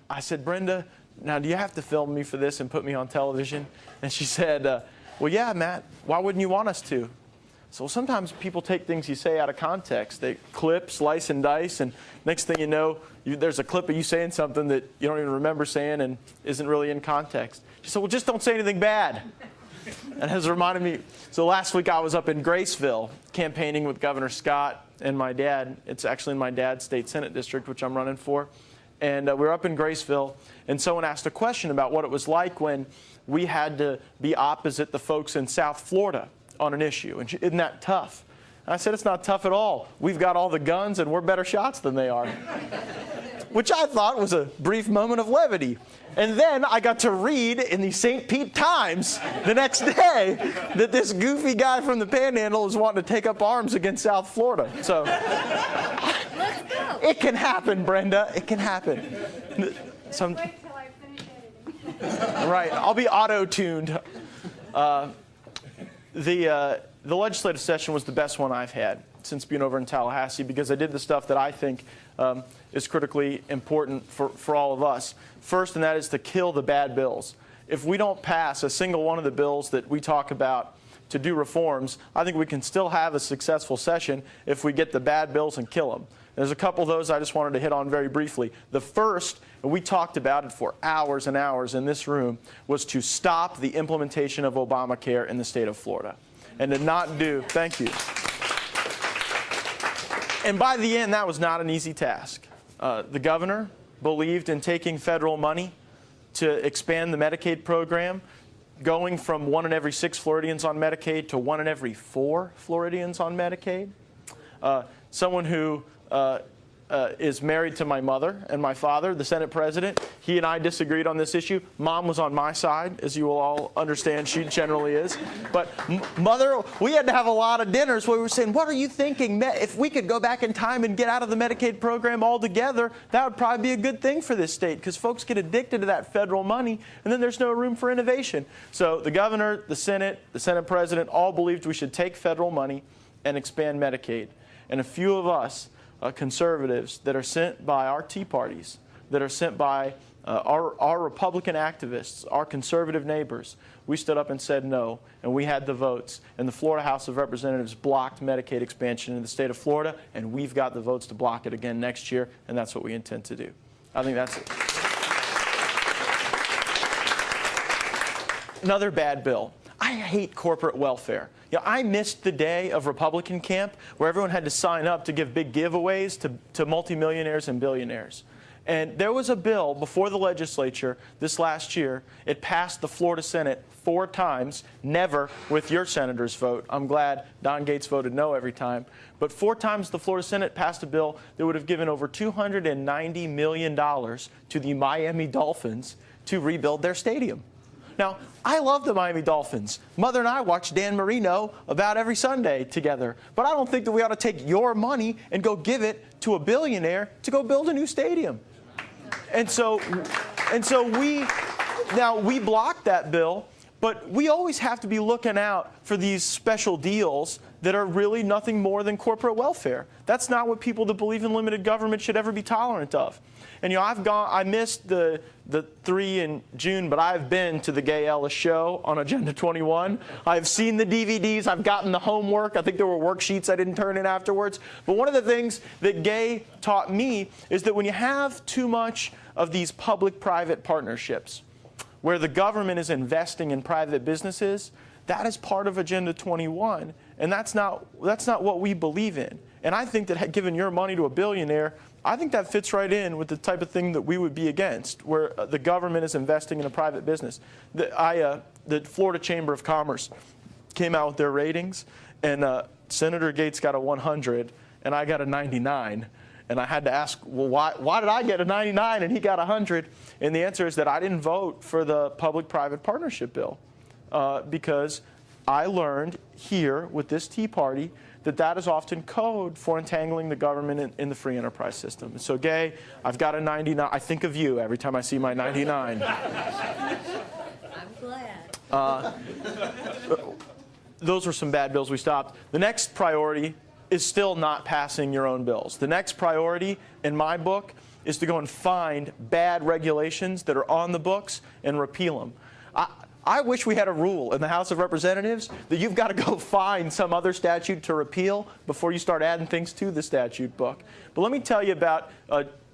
I said, Brenda, now do you have to film me for this and put me on television? And she said, well, yeah, Matt, why wouldn't you want us to? So sometimes people take things you say out of context. They clip, slice, and dice, and next thing you know, there's a clip of you saying something that you don't even remember saying and isn't really in context. She said, well, just don't say anything bad. And has reminded me, so last week I was up in Graceville campaigning with Governor Scott and my dad. It's actually in my dad's state Senate district, which I'm running for. And we were up in Graceville, and someone asked a question about what it was like when we had to be opposite the folks in South Florida on an issue. And isn't that tough? And I said, it's not tough at all. We've got all the guns, and we're better shots than they are. Which I thought was a brief moment of levity. And then I got to read in the St. Pete Times the next day that this goofy guy from the Panhandle is wanting to take up arms against South Florida. So let's go. It can happen, Brenda. It can happen. Wait till I finish editing. Right. I'll be auto-tuned. The legislative session was the best one I've had since being over in Tallahassee, because I did the stuff that I think is critically important for all of us. First, and that is to kill the bad bills. If we don't pass a single one of the bills that we talk about to do reforms, I think we can still have a successful session if we get the bad bills and kill them. There's a couple of those I just wanted to hit on very briefly. The first, and we talked about it for hours and hours in this room, was to stop the implementation of Obamacare in the state of Florida. And to not do, thank you. And by the end, that was not an easy task. The governor believed in taking federal money to expand the Medicaid program, going from 1 in every 6 Floridians on Medicaid to 1 in every 4 Floridians on Medicaid. Someone who is married to my mother and my father, the Senate president. He and I disagreed on this issue. Mom was on my side, as you will all understand she generally is. But mother, we had to have a lot of dinners where we were saying, what are you thinking? If we could go back in time and get out of the Medicaid program altogether, that would probably be a good thing for this state, because folks get addicted to that federal money, and then there's no room for innovation. So the governor, the Senate president all believed we should take federal money and expand Medicaid. And a few of us, conservatives that are sent by our Tea Parties, that are sent by our Republican activists, our conservative neighbors, we stood up and said no, and we had the votes. And the Florida House of Representatives blocked Medicaid expansion in the state of Florida, and we've got the votes to block it again next year, and that's what we intend to do. I think that's it. Another bad bill. I hate corporate welfare. You know, I missed the day of Republican camp where everyone had to sign up to give big giveaways to multimillionaires and billionaires. And there was a bill before the legislature this last year. It passed the Florida Senate 4 times, never with your senator's vote. I'm glad Don Gaetz voted no every time. But 4 times the Florida Senate passed a bill that would have given over $290 million to the Miami Dolphins to rebuild their stadium. Now, I love the Miami Dolphins. Mother and I watch Dan Marino about every Sunday together. But I don't think that we ought to take your money and go give it to a billionaire to go build a new stadium. And so we blocked that bill, but we always have to be looking out for these special deals that are really nothing more than corporate welfare. That's not what people that believe in limited government should ever be tolerant of. And, you know, I missed the 3 in June, but I've been to the Gay Ellis show on Agenda 21. I've seen the DVDs. I've gotten the homework. I think there were worksheets I didn't turn in afterwards. But one of the things that Gay taught me is that when you have too much of these public-private partnerships, where the government is investing in private businesses, that is part of Agenda 21, and that's not what we believe in. And I think that giving your money to a billionaire, I think that fits right in with the type of thing that we would be against, where the government is investing in a private business. The Florida Chamber of Commerce came out with their ratings, and Senator Gaetz got a 100, and I got a 99. And I had to ask, well, why did I get a 99 and he got 100? And the answer is that I didn't vote for the public-private partnership bill because I learned here with this Tea Party that is often code for entangling the government in the free enterprise system. So, Gay, I've got a 99. I think of you every time I see my 99. I'm glad. Those were some bad bills we stopped. The next priority is still not passing your own bills. The next priority, in my book, is to go and find bad regulations that are on the books and repeal them. I wish we had a rule in the House of Representatives that you've got to go find some other statute to repeal before you start adding things to the statute book. But let me tell you about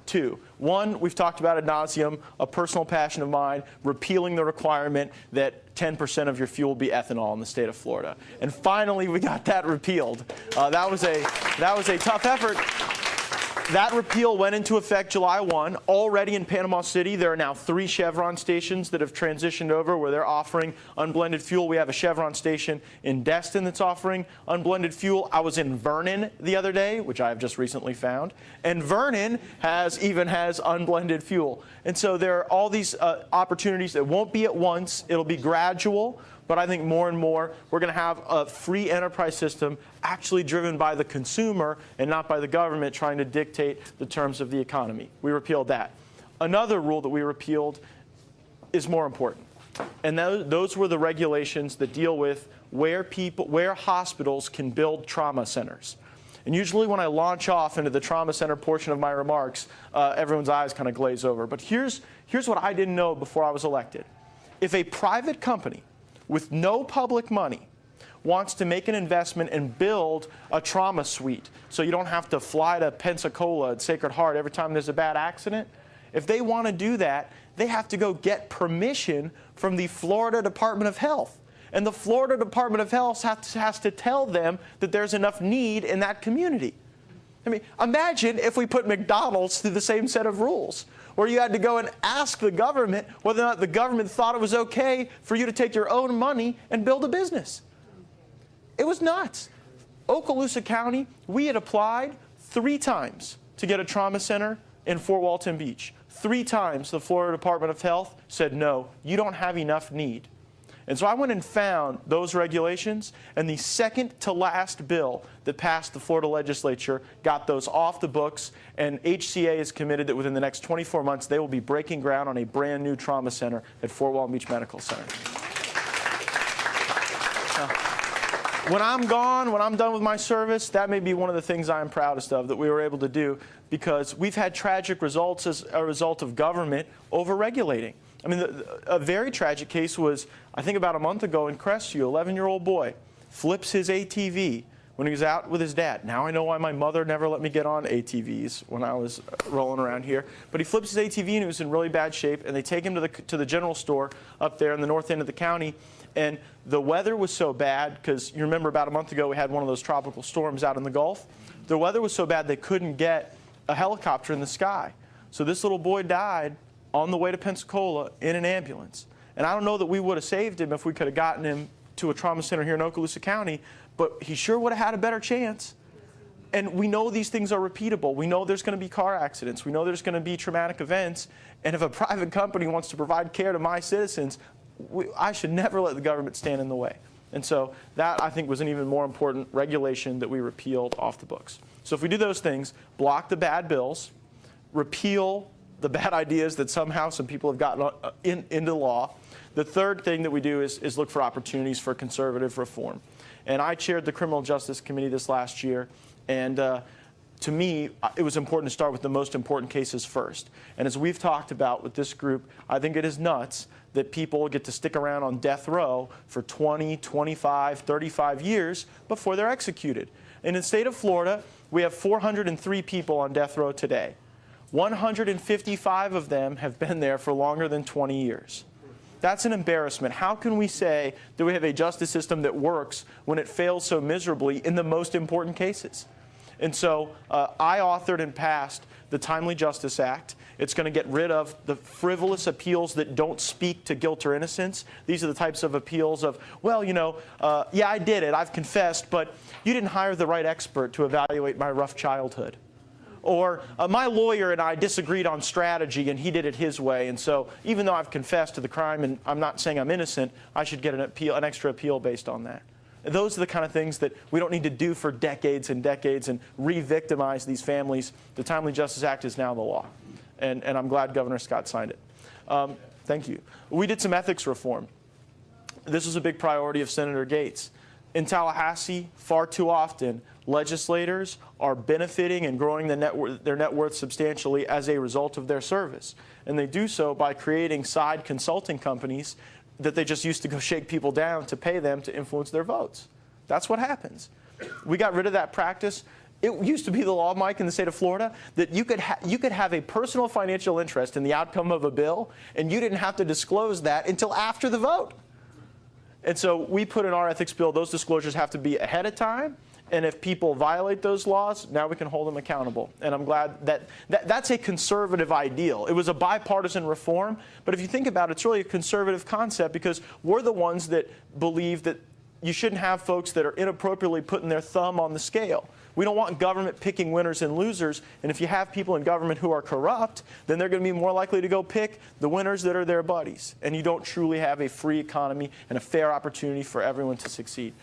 two. One, we've talked about ad nauseum, a personal passion of mine, repealing the requirement that 10% of your fuel be ethanol in the state of Florida. And finally, we got that repealed. That was a tough effort. That repeal went into effect July 1. Already in Panama City, there are now 3 Chevron stations that have transitioned over where they're offering unblended fuel. We have a Chevron station in Destin that's offering unblended fuel. I was in Vernon the other day, which I have just recently found, and Vernon even has unblended fuel. And so there are all these opportunities. It won't be at once. It'll be gradual. But I think more and more we're going to have a free enterprise system actually driven by the consumer and not by the government trying to dictate the terms of the economy. We repealed that. Another rule that we repealed is more important. And those were the regulations that deal with where hospitals can build trauma centers. And usually when I launch off into the trauma center portion of my remarks, everyone's eyes kind of glaze over. But here's what I didn't know before I was elected. If a private company with no public money wants to make an investment and build a trauma suite so you don't have to fly to Pensacola at Sacred Heart every time there's a bad accident, if they want to do that, they have to go get permission from the Florida Department of Health. And the Florida Department of Health has to tell them that there's enough need in that community. I mean, imagine if we put McDonald's through the same set of rules, where you had to go and ask the government whether or not the government thought it was okay for you to take your own money and build a business. It was nuts. Okaloosa County, we had applied 3 times to get a trauma center in Fort Walton Beach. 3 times the Florida Department of Health said, no, you don't have enough need. And so I went and found those regulations, and the second to last bill that passed the Florida legislature got those off the books, and HCA is committed that within the next 24 months they will be breaking ground on a brand new trauma center at Fort Walton Beach Medical Center. Now, when I'm gone, when I'm done with my service, that may be one of the things I'm proudest of that we were able to do, because we've had tragic results as a result of government over-regulating. I mean, a very tragic case was, I think about a month ago in Crestview, 11-year-old boy flips his ATV when he was out with his dad. Now I know why my mother never let me get on ATVs when I was rolling around here. But he flips his ATV and he was in really bad shape, and they take him to the general store up there in the north end of the county. And the weather was so bad, because you remember about a month ago we had one of those tropical storms out in the Gulf. The weather was so bad they couldn't get a helicopter in the sky. So this little boy died on the way to Pensacola in an ambulance. And I don't know that we would have saved him if we could have gotten him to a trauma center here in Okaloosa County, but he sure would have had a better chance. And we know these things are repeatable. We know there's going to be car accidents. We know there's going to be traumatic events. And if a private company wants to provide care to my citizens, I should never let the government stand in the way. And so that, I think, was an even more important regulation that we repealed off the books. So if we do those things, block the bad bills, repeal the bad ideas that somehow some people have gotten into law. The third thing that we do is look for opportunities for conservative reform. And I chaired the Criminal Justice Committee this last year, and to me, it was important to start with the most important cases first. And as we've talked about with this group, I think it is nuts that people get to stick around on death row for 20, 25, 35 years before they're executed. In the state of Florida, we have 403 people on death row today. 155 of them have been there for longer than 20 years. That's an embarrassment. How can we say that we have a justice system that works when it fails so miserably in the most important cases? And so I authored and passed the Timely Justice Act. It's going to get rid of the frivolous appeals that don't speak to guilt or innocence. These are the types of appeals of, well, you know, yeah, I did it, I've confessed, but you didn't hire the right expert to evaluate my rough childhood. Or my lawyer and I disagreed on strategy and he did it his way, and so even though I've confessed to the crime and I'm not saying I'm innocent, I should get an extra appeal based on that. And those are the kind of things that we don't need to do for decades and decades and re-victimize these families. The Timely Justice Act is now the law, and I'm glad Governor Scott signed it. Thank you. We did some ethics reform. This was a big priority of Senator Gaetz. In Tallahassee, far too often, legislators are benefiting and growing their net worth substantially as a result of their service. And they do so by creating side consulting companies that they just used to go shake people down to pay them to influence their votes. That's what happens. We got rid of that practice. It used to be the law, Mike, in the state of Florida, that you could have a personal financial interest in the outcome of a bill, and you didn't have to disclose that until after the vote. And so we put in our ethics bill, those disclosures have to be ahead of time. And if people violate those laws, now we can hold them accountable. And I'm glad that's a conservative ideal. It was a bipartisan reform, but if you think about it, it's really a conservative concept because we're the ones that believe that you shouldn't have folks that are inappropriately putting their thumb on the scale. We don't want government picking winners and losers, and if you have people in government who are corrupt, then they're going to be more likely to go pick the winners that are their buddies, and you don't truly have a free economy and a fair opportunity for everyone to succeed.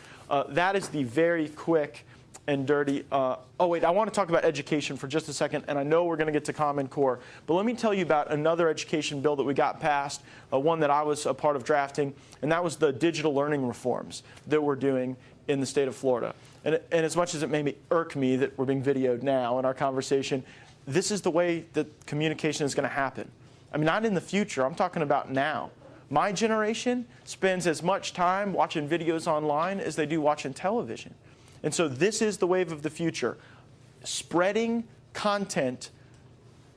That is the very quick and dirty. Oh, wait, I want to talk about education for just a second, and I know we're going to get to Common Core, but let me tell you about another education bill that we got passed, one that I was a part of drafting, and that was the digital learning reforms that we're doing in the state of Florida. And as much as it may irk me that we're being videoed now in our conversation, this is the way that communication is going to happen. I mean, not in the future. I'm talking about now. My generation spends as much time watching videos online as they do watching television. And so this is the wave of the future. Spreading content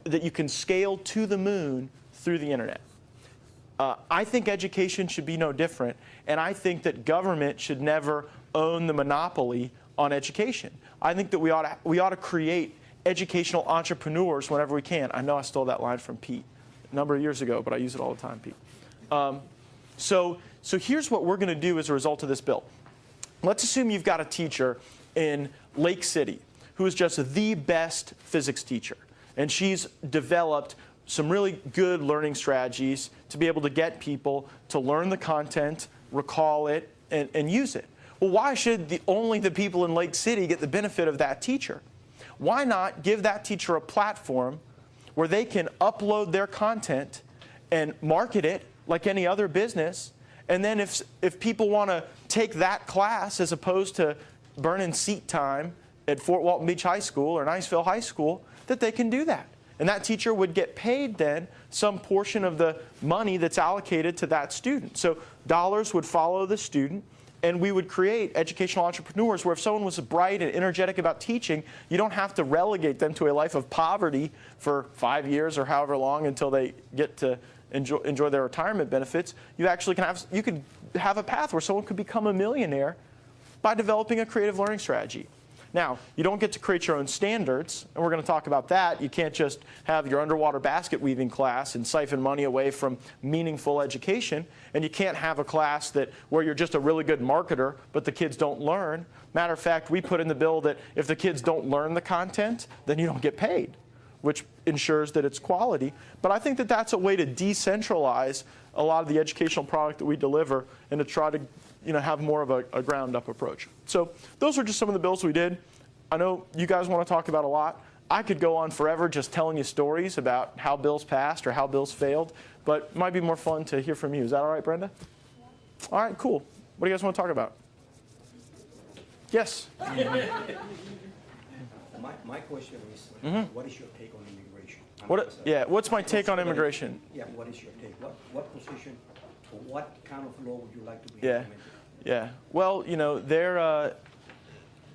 that you can scale to the moon through the internet. I think education should be no different, and I think that government should never own the monopoly on education. I think that we ought to create educational entrepreneurs whenever we can. I know I stole that line from Pete a number of years ago, but I use it all the time, Pete. So here's what we're going to do as a result of this bill. Let's assume you've got a teacher in Lake City who is just the best physics teacher, and she's developed some really good learning strategies to be able to get people to learn the content, recall it, and use it. Well, why should only the people in Lake City get the benefit of that teacher? Why not give that teacher a platform where they can upload their content and market it like any other business, and then if people want to take that class as opposed to burning seat time at Fort Walton Beach High School or Niceville High School, that they can do that. And that teacher would get paid then some portion of the money that's allocated to that student. So dollars would follow the student, and we would create educational entrepreneurs where if someone was bright and energetic about teaching, you don't have to relegate them to a life of poverty for 5 years or however long until they get to enjoy their retirement benefits. You actually could have a path where someone could become a millionaire by developing a creative learning strategy. Now, you don't get to create your own standards, and we're going to talk about that. You can't just have your underwater basket weaving class and siphon money away from meaningful education, and you can't have a class where you're just a really good marketer, but the kids don't learn. Matter of fact, we put in the bill that if the kids don't learn the content, then you don't get paid, which ensures that it's quality. But I think that that's a way to decentralize a lot of the educational product that we deliver and to try to have more of a ground-up approach. So those are just some of the bills we did. I know you guys want to talk about a lot. I could go on forever just telling you stories about how bills passed or how bills failed, but it might be more fun to hear from you. Is that all right, Brenda? Yeah. All right, cool. What do you guys want to talk about? Yes? My question is, what is your take on immigration? What's my take on immigration? Yeah, what is your take? What position, or what kind of law would you like to be implemented? Yeah. Well,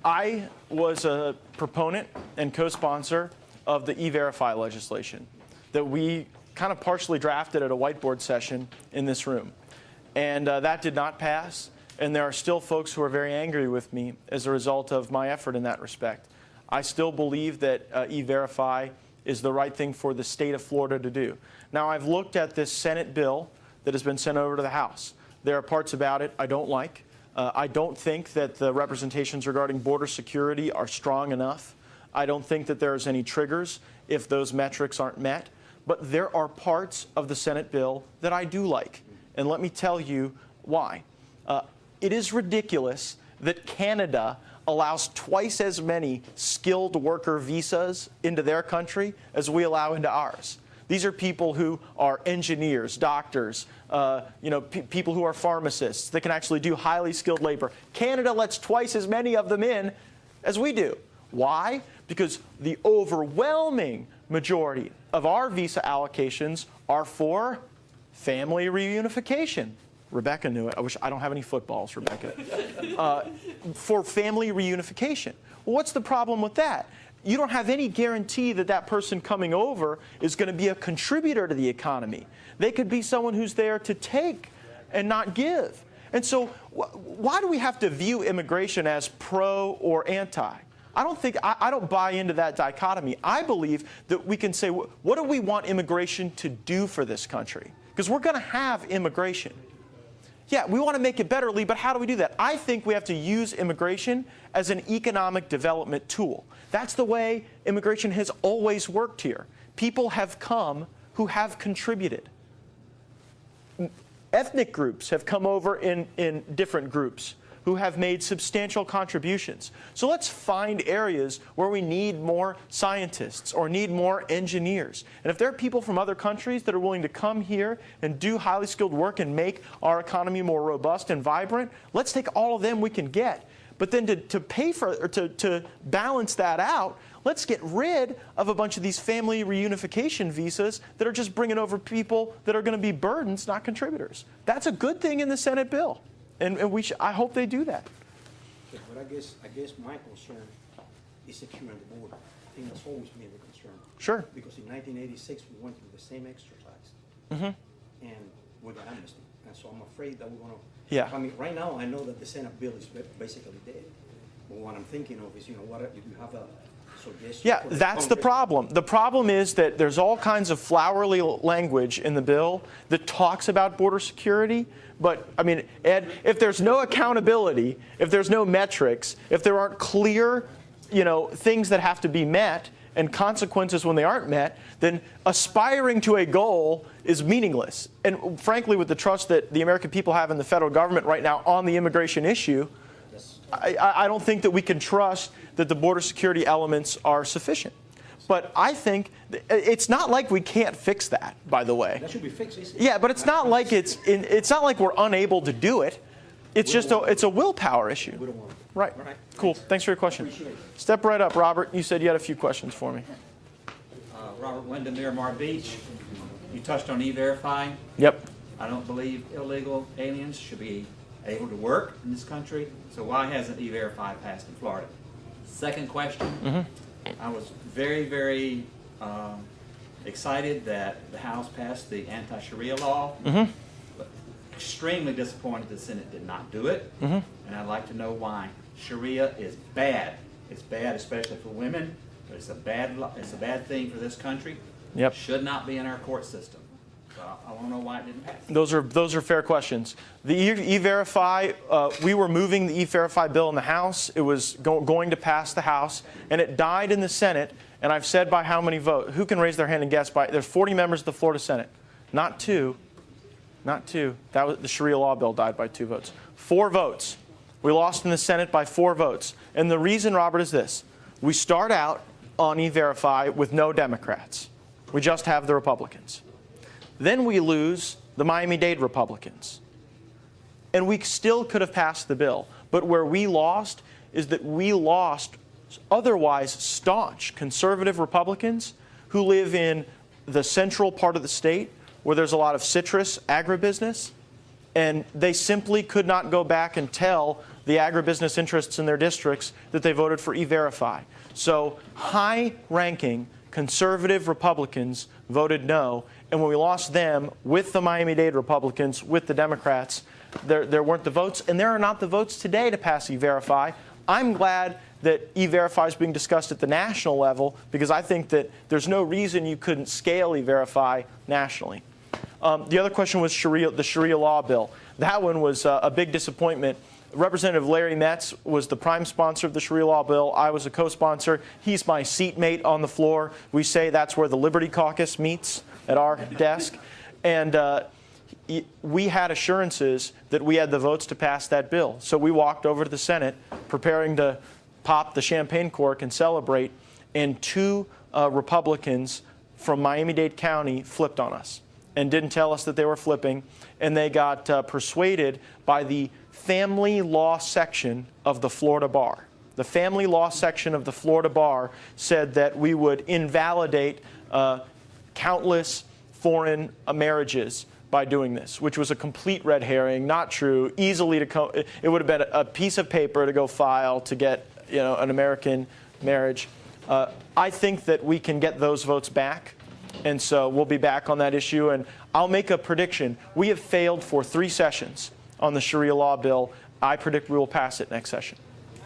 I was a proponent and co-sponsor of the E-Verify legislation that we kind of partially drafted at a whiteboard session in this room. And that did not pass, and there are still folks who are very angry with me as a result of my effort in that respect. I still believe that E-Verify is the right thing for the state of Florida to do. Now, I've looked at this Senate bill that has been sent over to the House. There are parts about it I don't like. I don't think that the representations regarding border security are strong enough. I don't think that there's any triggers if those metrics aren't met. But there are parts of the Senate bill that I do like. And let me tell you why. It is ridiculous that Canada allows twice as many skilled worker visas into their country as we allow into ours. These are people who are engineers, doctors, people who are pharmacists that can actually do highly skilled labor. Canada lets twice as many of them in as we do. Why? Because the overwhelming majority of our visa allocations are for family reunification. Rebecca knew it. I don't have any footballs, Rebecca. For family reunification. Well, what's the problem with that? You don't have any guarantee that that person coming over is going to be a contributor to the economy. They could be someone who's there to take and not give. And so why do we have to view immigration as pro or anti? I don't buy into that dichotomy. I believe that we can say, what do we want immigration to do for this country? Because we're going to have immigration. Yeah, we want to make it better, Lee, but how do we do that? I think we have to use immigration as an economic development tool. That's the way immigration has always worked here. People have come who have contributed. Ethnic groups have come over in different groups who have made substantial contributions. So let's find areas where we need more scientists or need more engineers. And if there are people from other countries that are willing to come here and do highly skilled work and make our economy more robust and vibrant, let's take all of them we can get. But then to pay for, or to balance that out, let's get rid of a bunch of these family reunification visas that are just bringing over people that are going to be burdens, not contributors. That's a good thing in the Senate bill. And I hope they do that. Yeah, but I guess my concern is securing the border. I think that's always been a concern. Sure. Because in 1986, we went through the same exercise. And we got amnesty. And so I'm afraid that we're going to... Yeah. I mean, right now, I know that the Senate bill is basically dead. But what I'm thinking of is, what if you have a suggestion? Yeah, that's the problem. The problem is that there's all kinds of flowery language in the bill that talks about border security. But, I mean, Ed, if there's no accountability, if there's no metrics, if there aren't clear, things that have to be met and consequences when they aren't met, then aspiring to a goal is meaningless. And frankly, with the trust that the American people have in the federal government right now on the immigration issue, I don't think that we can trust that the border security elements are sufficient. But I think it's not like we can't fix that, by the way. That should be fixed, isn't it? Yeah, but it's not like it's not like we're unable to do it. It's just a willpower issue. We don't want it. Right. All right. Cool. Thanks for your question. Appreciate it. Step right up, Robert. You said you had a few questions for me. Robert Wyndham, Miramar Beach. You touched on E-Verify. Yep. I don't believe illegal aliens should be able to work in this country. So why hasn't E-Verify passed in Florida? Second question. I was very, very excited that the House passed the anti-Sharia law. But extremely disappointed the Senate did not do it. And I'd like to know why. Sharia is bad. It's bad, especially for women. But it's a bad thing for this country. Yep. It should not be in our court system. So I want to know why it didn't pass. Those are fair questions. The E-Verify, we were moving the E-Verify bill in the House. It was going to pass the House, and it died in the Senate. And I've said by how many votes? Who can raise their hand and guess? There's 40 members of the Florida Senate. Not two. Not two. That was the Sharia law bill died by 2 votes. 4 votes. We lost in the Senate by 4 votes. And the reason, Robert, is this. We start out on E-Verify with no Democrats. We just have the Republicans. Then we lose the Miami-Dade Republicans. And we still could have passed the bill. But where we lost is that we lost otherwise staunch conservative Republicans who live in the central part of the state where there's a lot of citrus agribusiness. And they simply could not go back and tell the agribusiness interests in their districts that they voted for E-Verify. So high-ranking conservative Republicans voted no. And when we lost them with the Miami-Dade Republicans, with the Democrats, there weren't the votes. And there are not the votes today to pass E-Verify. I'm glad that E-Verify is being discussed at the national level because I think that there's no reason you couldn't scale E-Verify nationally. The other question was the Sharia law bill. That one was a big disappointment. Representative Larry Metz was the prime sponsor of the Sharia law bill. I was a co-sponsor. He's my seatmate on the floor. We say that's where the Liberty Caucus meets, at our desk. And we had assurances that we had the votes to pass that bill. So we walked over to the Senate preparing to pop the champagne cork and celebrate. And 2 Republicans from Miami-Dade County flipped on us and didn't tell us that they were flipping, and they got persuaded by the family law section of the Florida Bar. The family law section of the Florida Bar said that we would invalidate countless foreign marriages by doing this, which was a complete red herring, not true, easily to it would have been a piece of paper to go file to get an American marriage. I think that we can get those votes back, and so we'll be back on that issue. And I'll make a prediction. We have failed for 3 sessions on the Sharia law bill. I predict we will pass it next session.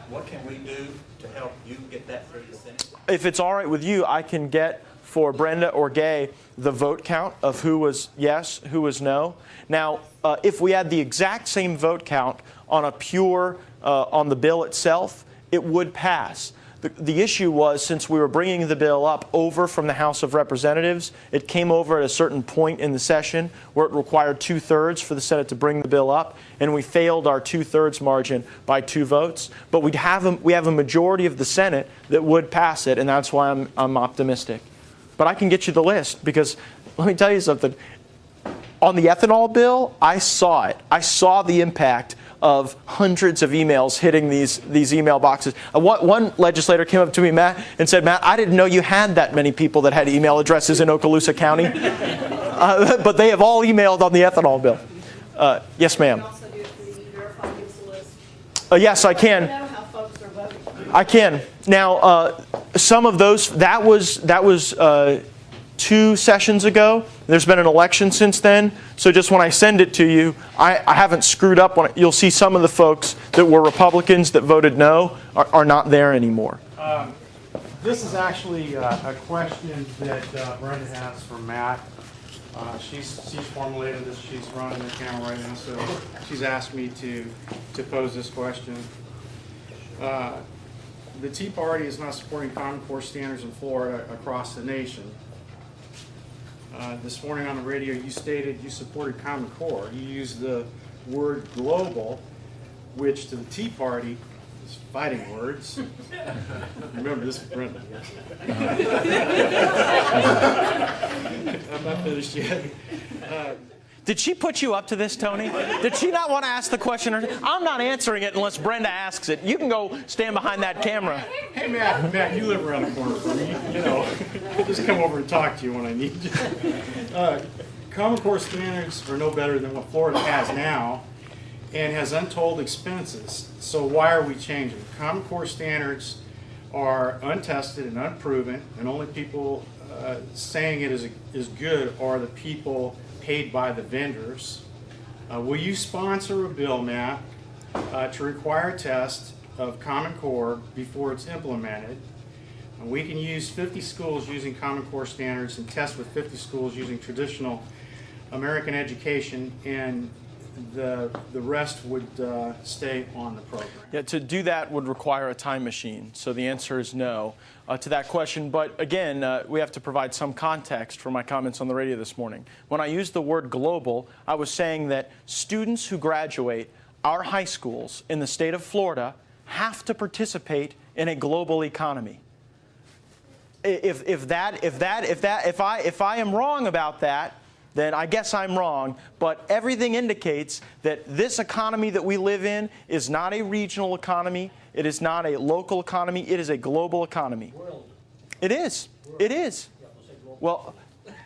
What can we do to help you get that through the Senate? If it's all right with you, I can get for Brenda or Gay the vote count of who was yes, who was no. Now, if we had the exact same vote count on on the bill itself, it would pass. The issue was, since we were bringing the bill up over from the House of Representatives, it came over at a certain point in the session where it required 2/3 for the Senate to bring the bill up, and we failed our 2/3 margin by 2 votes. But we have a majority of the Senate that would pass it, and that's why I'm optimistic. But I can get you the list, because let me tell you something. On the ethanol bill, I saw it. I saw the impact of hundreds of emails hitting these email boxes. One legislator came up to me, Matt, and said, "Matt, I didn't know you had that many people that had email addresses in Okaloosa County." But they have all emailed on the ethanol bill. Yes, ma'am. Yes, I can. I can. Now, some of those, that was 2 sessions ago. There's been an election since then. So just when I send it to you, I haven't screwed up. You'll see some of the folks that were Republicans that voted no are not there anymore. This is actually a question that Brenda has for Matt. She's formulated this. She's running the camera right now, so she's asked me to pose this question. The Tea Party is not supporting Common Core standards in Florida across the nation. This morning on the radio, you stated you supported Common Core. You used the word global, which to the Tea Party is fighting words. Remember, this is Brenda. I'm not finished yet. Did she put you up to this, Tony? Did she not want to ask the question? I'm not answering it unless Brenda asks it. You can go stand behind that camera. Hey, Matt, you live around the corner from me. I'll just come over and talk to you when I need you. Common Core standards are no better than what Florida has now and has untold expenses. So why are we changing? Common Core standards are untested and unproven, and only people saying it is good are the people paid by the vendors. Will you sponsor a bill, Matt, to require a test of Common Core before it's implemented? We can use 50 schools using Common Core standards and test with 50 schools using traditional American education, and the rest would stay on the program. Yeah, to do that would require a time machine. So the answer is no to that question. But again, we have to provide some context for my comments on the radio this morning. When I used the word global, I was saying that students who graduate our high schools in the state of Florida have to participate in a global economy. If I am wrong about that, then I guess I'm wrong. But everything indicates that this economy that we live in is not a regional economy. It is not a local economy. It is a global economy. World. It is. World. It is. Well,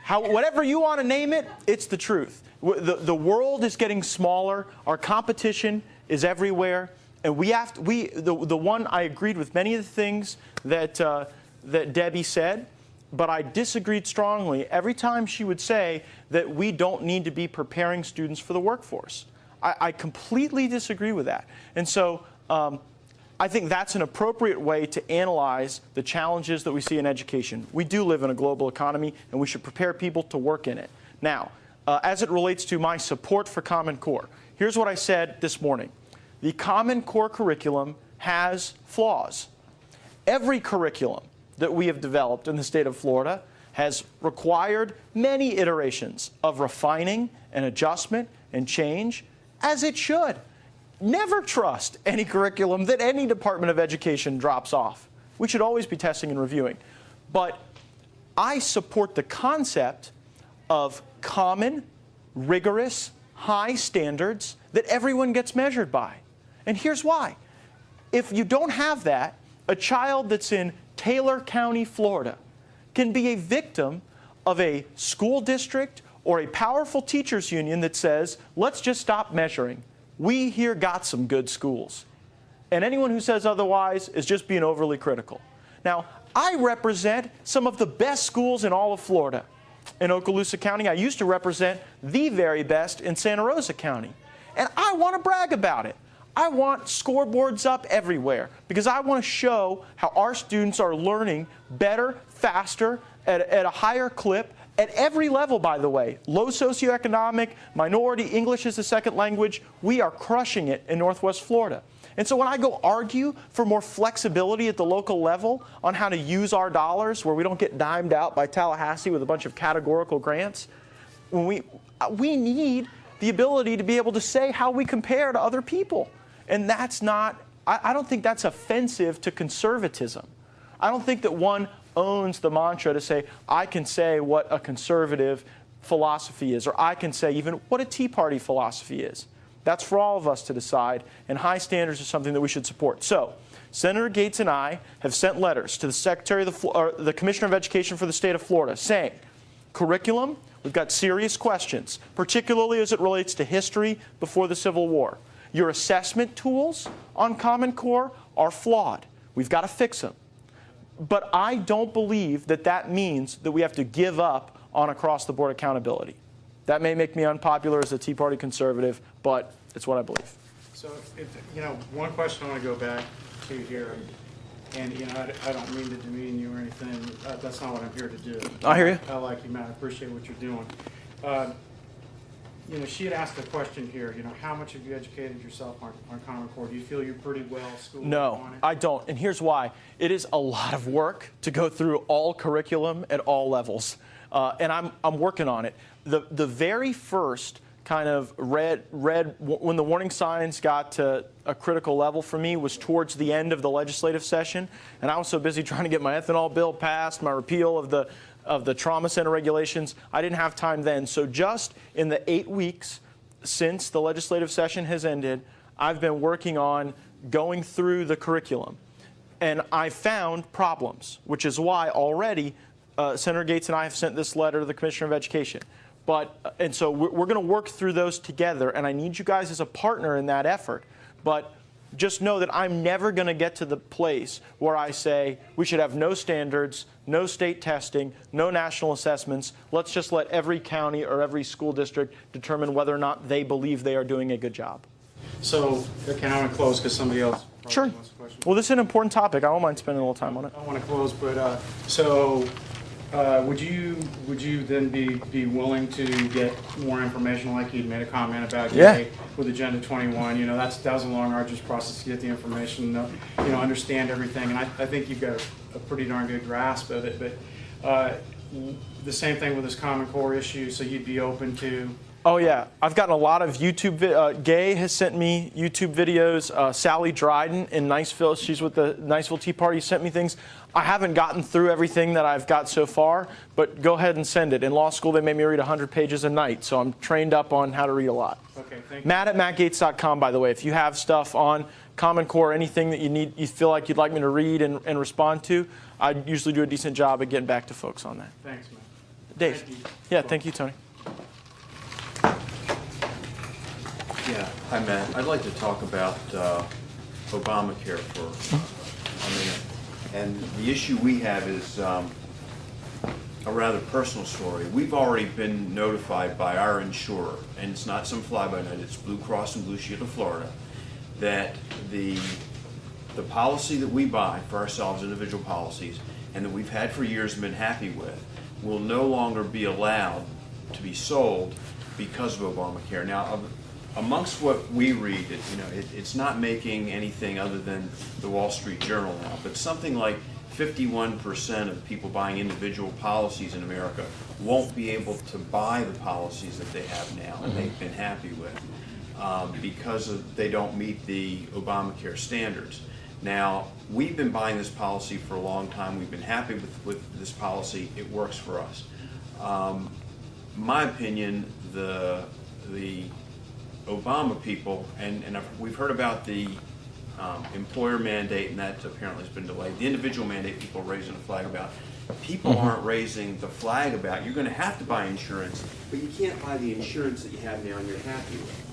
whatever you want to name it, it's the truth. The world is getting smaller. Our competition is everywhere. And the one I agreed with many of the things that Debbie said, but I disagreed strongly every time she would say that we don't need to be preparing students for the workforce. I completely disagree with that. And so I think that's an appropriate way to analyze the challenges that we see in education. We do live in a global economy, and we should prepare people to work in it. Now, as it relates to my support for Common Core, here's what I said this morning. The Common Core curriculum has flaws. Every curriculum that we have developed in the state of Florida has required many iterations of refining and adjustment and change, as it should. Never trust any curriculum that any Department of Education drops off. We should always be testing and reviewing. But I support the concept of common, rigorous, high standards that everyone gets measured by. And here's why. If you don't have that, a child that's in Taylor County, Florida, can be a victim of a school district or a powerful teachers union that says, let's just stop measuring. We here got some good schools. And anyone who says otherwise is just being overly critical. Now, I represent some of the best schools in all of Florida. In Okaloosa County, I used to represent the very best in Santa Rosa County. And I want to brag about it. I want scoreboards up everywhere because I want to show how our students are learning better, faster, at a higher clip, at every level, by the way. Low socioeconomic, minority, English as a second language, we are crushing it in Northwest Florida. And so when I go argue for more flexibility at the local level on how to use our dollars where we don't get dimed out by Tallahassee with a bunch of categorical grants, we need the ability to be able to say how we compare to other people. And that's not, I don't think that's offensive to conservatism. I don't think that one owns the mantra to say, I can say what a conservative philosophy is, or I can say even what a Tea Party philosophy is. That's for all of us to decide, and high standards is something that we should support. So, Senator Gaetz and I have sent letters to the Secretary of the Commissioner of Education for the state of Florida saying, curriculum, we've got serious questions, particularly as it relates to history before the Civil War. Your assessment tools on Common Core are flawed. We've got to fix them. But I don't believe that that means that we have to give up on across-the-board accountability. That may make me unpopular as a Tea Party conservative, but it's what I believe. So, one question I want to go back to here, and I don't mean to demean you or anything. That's not what I'm here to do. I hear you. I like you, Matt. I appreciate what you're doing. She had asked a question here. How much have you educated yourself on Common Core? Do you feel you're pretty well schooled on it? I don't, and here's why. It is a lot of work to go through all curriculum at all levels, and I'm working on it. The very first kind of red when the warning signs got to a critical level for me was towards the end of the legislative session, and I was so busy trying to get my ethanol bill passed, my repeal of the trauma center regulations, I didn't have time then. So just in the 8 weeks since the legislative session has ended, I've been working on going through the curriculum. And I found problems, which is why already Senator Gaetz and I have sent this letter to the Commissioner of Education. And so we're going to work through those together, and I need you guys as a partner in that effort. But just know that I'm never going to get to the place where I say we should have no standards, no state testing, no national assessments. Let's just let every county or every school district determine whether or not they believe they are doing a good job. So, can I want to close because somebody else Sure. wants a question? Well, this is an important topic. I don't mind spending a little time on it. I want to close, but would you then be willing to get more information, like you'd made a comment about with Agenda 21? That was a long, arduous process to get the information, understand everything, and I think you've got a pretty darn good grasp of it. But the same thing with this Common Core issue, so you'd be open to. Oh, yeah. I've gotten a lot of YouTube. Gay has sent me YouTube videos. Sally Dryden in Niceville, she's with the Niceville Tea Party, sent me things. I haven't gotten through everything that I've got so far, but go ahead and send it. In law school, they made me read 100 pages a night, so I'm trained up on how to read a lot. Okay, thank you. Matt@mattgaetz.com, by the way. If you have stuff on Common Core, anything that you feel like you'd like me to read and respond to, I usually do a decent job at getting back to folks on that. Thanks, Matt. Dave. Thank you. Yeah, thank you, Tony. Yeah, hi Matt. I'd like to talk about Obamacare for a minute. And the issue we have is a rather personal story. We've already been notified by our insurer, and it's not some fly-by-night, it's Blue Cross and Blue Shield of Florida, that the policy that we buy for ourselves, individual policies, and that we've had for years and been happy with, will no longer be allowed to be sold because of Obamacare. Now, amongst what we read, it's not making anything other than the Wall Street Journal now, but something like 51% of people buying individual policies in America won't be able to buy the policies that they have now and they've been happy with because they don't meet the Obamacare standards. Now, we've been buying this policy for a long time. We've been happy with this policy. It works for us. My opinion, the Obama people, and we've heard about the employer mandate, and that apparently has been delayed. The individual mandate, people are raising a flag about. People aren't raising the flag about. You're going to have to buy insurance, but you can't buy the insurance that you have now and you're happy with.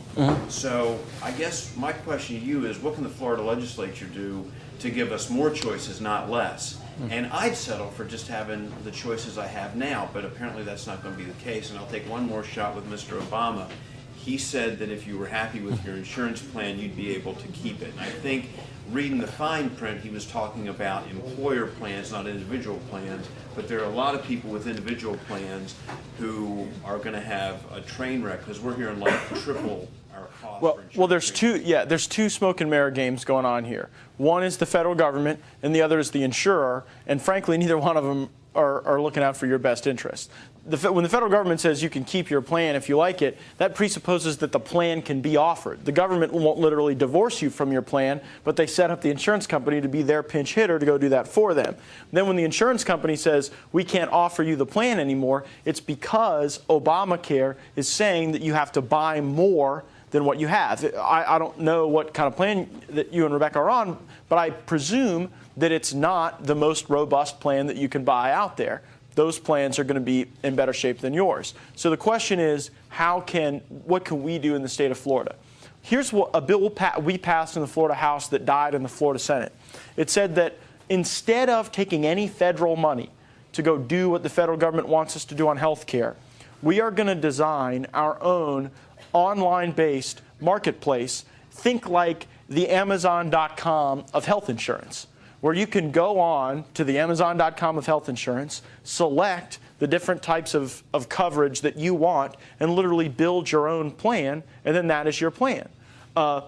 So I guess my question to you is, what can the Florida legislature do to give us more choices, not less? And I'd settle for just having the choices I have now, but apparently that's not going to be the case. And I'll take one more shot with Mr. Obama. He said that if you were happy with your insurance plan, you'd be able to keep it. And I think reading the fine print, he was talking about employer plans, not individual plans. But there are a lot of people with individual plans who are going to have a train wreck because we're hearing like triple our cost. Well, there's two smoke and mirror games going on here. One is the federal government, and the other is the insurer. And frankly, neither one of them are looking out for your best interest. When the federal government says you can keep your plan if you like it, that presupposes that the plan can be offered. The government won't literally divorce you from your plan, but they set up the insurance company to be their pinch hitter to go do that for them. Then when the insurance company says we can't offer you the plan anymore, it's because Obamacare is saying that you have to buy more than what you have. I don't know what kind of plan that you and Rebecca are on, but I presume that it's not the most robust plan that you can buy out there. Those plans are going to be in better shape than yours. So the question is, what can we do in the state of Florida? Here's what a bill we passed in the Florida House that died in the Florida Senate. It said that instead of taking any federal money to go do what the federal government wants us to do on health care, we are going to design our own online-based marketplace. Think like the Amazon.com of health insurance, where you can go on to the Amazon.com of health insurance, select the different types of coverage that you want, and literally build your own plan, and then that is your plan. The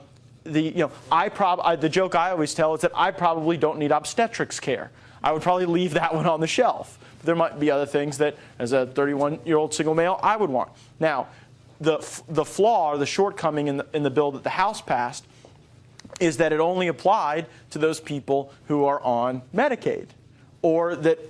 joke I always tell is that I probably don't need obstetrics care. I would probably leave that one on the shelf. There might be other things that, as a 31-year-old single male, I would want. Now, the flaw or the shortcoming in the bill that the House passed is that it only applied to those people who are on Medicaid, or that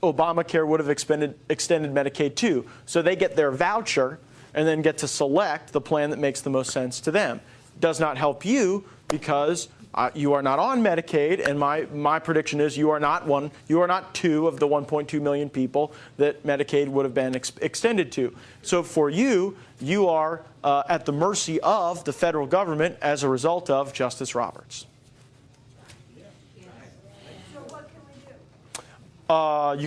Obamacare would have extended Medicaid to. So they get their voucher and then get to select the plan that makes the most sense to them. Does not help you because you are not on Medicaid, and my prediction is you are not two of the 1.2 million people that Medicaid would have been extended to. So for you, you are at the mercy of the federal government as a result of Justice Roberts. So what can we do?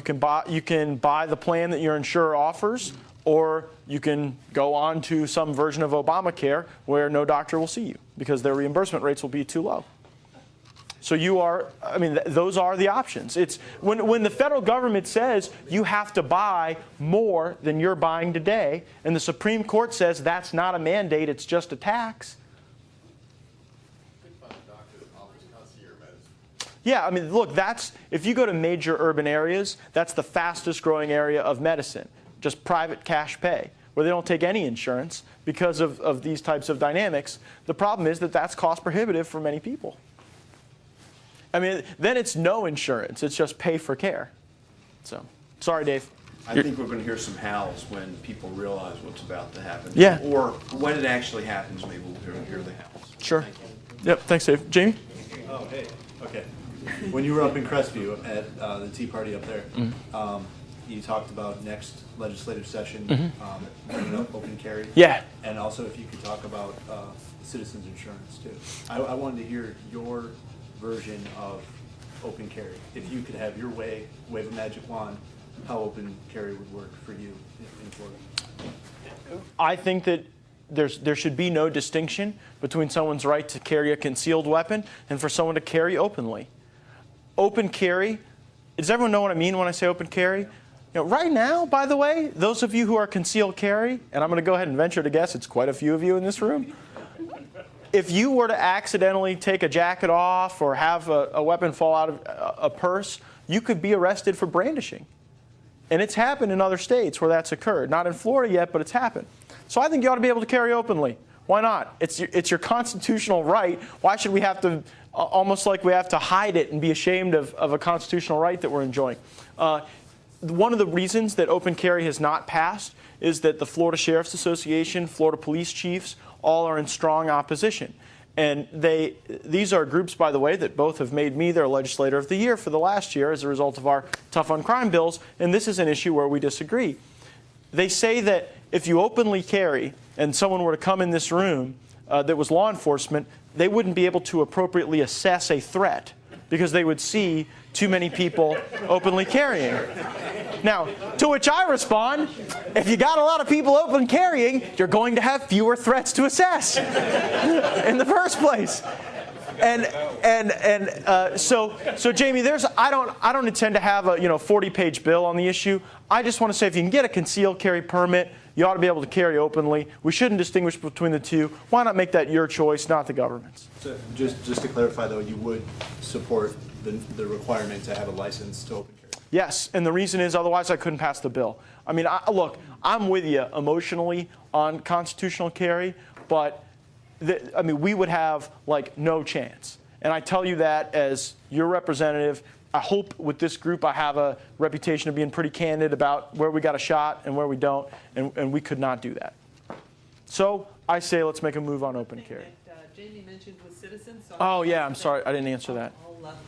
You can buy the plan that your insurer offers, or you can go on to some version of Obamacare where no doctor will see you because their reimbursement rates will be too low. So those are the options. It's when the federal government says you have to buy more than you're buying today, and the Supreme Court says that's not a mandate, it's just a tax. Yeah, look, if you go to major urban areas, that's the fastest growing area of medicine, just private cash pay, where they don't take any insurance because of these types of dynamics. The problem is that that's cost prohibitive for many people. Then it's no insurance. It's just pay for care. So, sorry, Dave. I think we're going to hear some howls when people realize what's about to happen. Yeah. Or when it actually happens, maybe we'll hear the howls. Sure. Thank you. Yep. Thanks, Dave. Jamie? Oh, hey. Okay. When you were up in Crestview at the Tea Party up there, you talked about next legislative session, bringing up open carry. Yeah. And also if you could talk about citizens insurance too. I wanted to hear your version of open carry. If you could have your way, wave a magic wand, how open carry would work for you in Florida. I think that there should be no distinction between someone's right to carry a concealed weapon and for someone to carry openly. Open carry, does everyone know what I mean when I say open carry? Right now, by the way, those of you who are concealed carry, and I'm going to go ahead and venture to guess it's quite a few of you in this room, if you were to accidentally take a jacket off or have a weapon fall out of a purse, you could be arrested for brandishing. And it's happened in other states where that's occurred. Not in Florida yet, but it's happened. So I think you ought to be able to carry openly. Why not? It's your constitutional right. Why should we have to almost like we have to hide it and be ashamed of a constitutional right that we're enjoying. One of the reasons that open carry has not passed is that the Florida Sheriff's Association, Florida police chiefs, all are in strong opposition. And these are groups, by the way, that both have made me their legislator of the year for the last year as a result of our tough on crime bills, and this is an issue where we disagree. They say that if you openly carry and someone were to come in this room that was law enforcement, they wouldn't be able to appropriately assess a threat because they would see too many people openly carrying. Now, to which I respond, if you got a lot of people open carrying, you're going to have fewer threats to assess in the first place. So Jamie, I don't intend to have a 40-page bill on the issue. I just want to say if you can get a concealed carry permit, you ought to be able to carry openly. We shouldn't distinguish between the two. Why not make that your choice, not the government's? So just to clarify, though, you would support the requirement to have a license to open carry? Yes, and the reason is otherwise I couldn't pass the bill. I mean, look, I'm with you emotionally on constitutional carry, but we would have like no chance. And I tell you that as your representative. I hope with this group I have a reputation of being pretty candid about where we got a shot and where we don't, and we could not do that. So I say let's make a move on open carry. Jamie mentioned with citizens. So Oh yeah, I'm sorry, I didn't answer that.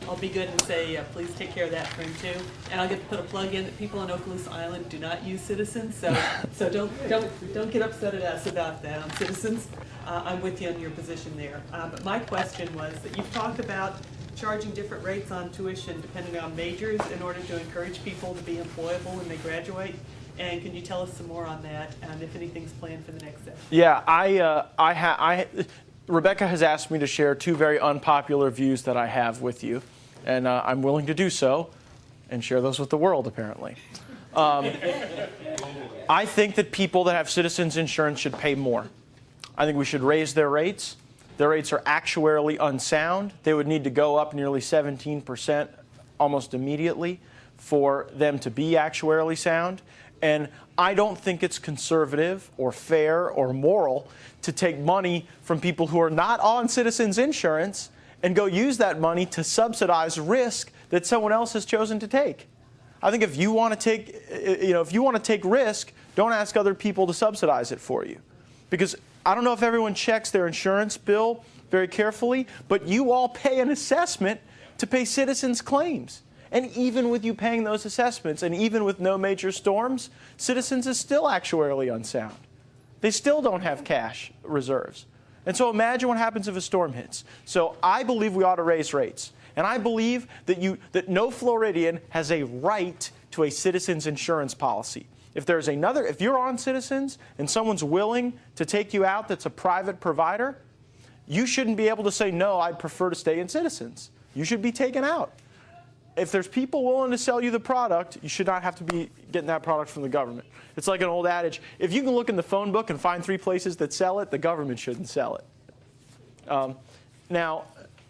I'll be good and say please take care of that for him too. And I'll get to put a plug in that people on Okaloosa Island do not use Citizens, so don't get upset at us about that on Citizens. I'm with you on your position there. But my question was that you've talked about charging different rates on tuition depending on majors in order to encourage people to be employable when they graduate. And can you tell us some more on that and if anything's planned for the next session? Yeah, Rebecca has asked me to share two very unpopular views that I have with you, and I'm willing to do so and share those with the world, apparently. I think that people that have citizens insurance should pay more. I think we should raise their rates. Their rates are actuarially unsound. They would need to go up nearly 17% almost immediately for them to be actuarially sound. And I don't think it's conservative or fair or moral to take money from people who are not on citizens insurance and go use that money to subsidize risk that someone else has chosen to take. I think if you want to take risk, don't ask other people to subsidize it for you. Because I don't know if everyone checks their insurance bill very carefully, but you all pay an assessment to pay citizens' claims. And even with you paying those assessments, and even with no major storms, Citizens is still actuarially unsound. They still don't have cash reserves. And so imagine what happens if a storm hits. So I believe we ought to raise rates. And I believe that no Floridian has a right to a Citizens insurance policy. If you're on Citizens and someone's willing to take you out that's a private provider, you shouldn't be able to say, no, I'd prefer to stay in Citizens. You should be taken out. If there's people willing to sell you the product, you should not have to be getting that product from the government. It's like an old adage. If you can look in the phone book and find 3 places that sell it, the government shouldn't sell it. Now,